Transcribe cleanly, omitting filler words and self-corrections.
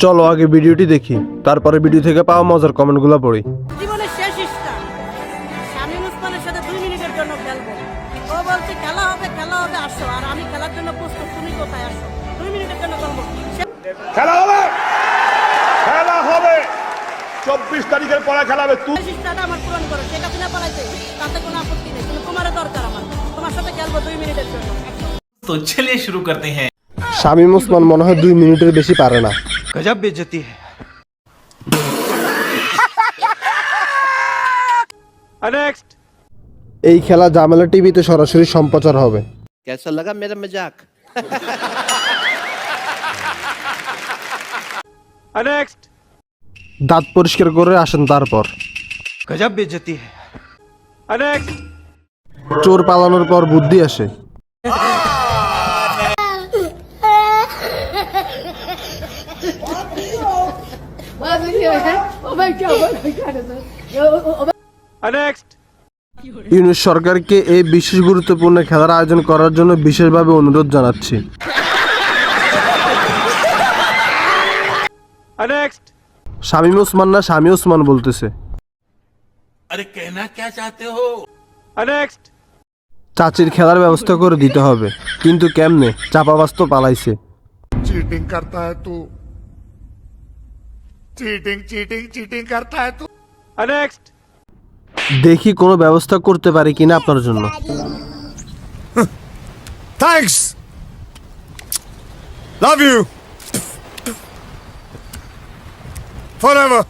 চলো আগে ভিডিওটি দেখি, তারপরে ভিডিও থেকে পাওয়া মজার কমেন্টগুলো পড়ি। জীবনের শেষ ইচ্ছা শামীম ওসমানের সাথে 2 মিনিটের জন্য খেলবো। ও বলছে খেলা হবে আসো, আর আমি খেলার জন্য প্রস্তুত, তুমি কোথায় আসো? 2 মিনিটের জন্য খেলবো। খেলা হবে 24 তারিখের পরে খেলা হবে। শেষ ইচ্ছাটা আমার পূরণ করো, সেটা তুমি পালাইতে তাতে কোনো আপত্তি নেই, কিন্তু তোমার দরকার আমার, তোমার সাথে খেলবো 2 মিনিটের জন্য। तो चलिए शुरू करते हैं। শামীম ওসমান মনে হয় 2 মিনিটের বেশি পারে না। गजब बेइज्जती है। नेक्स्ट। এই খেলা জামেলা টিভিতে সরাসরি সম্প্রচার হবে। कैसा लगा मेरा मजाक? नेक्स्ट। দাঁত পরিষ্কার করে আসেন তারপর। गजब बेइज्जती है। नेक्स्ट। চোর পালানোর পর বুদ্ধি আসে। नेक्स्ट। ইউনুস সরকারকে এই বিশেষ গুরুত্বপূর্ণ খেলার আয়োজন করার জন্য বিশেষভাবে অনুরোধ জানাচ্ছি। नेक्स्ट। শামীম ওসমান না শামী ওসমান বলতেছে। अरे कहना क्या चाहते हो? नेक्स्ट। চাচির খেলার ব্যবস্থা করে দিতে হবে, কিন্তু কেমনে? চাপাবাজ তো পালাইছে। चीटिंग करता है तू, चीटिंग करता है तू। नेक्स्ट। দেখি কোনো ব্যবস্থা করতে পারি কিনা আপনার জন্য। Thanks, love you forever.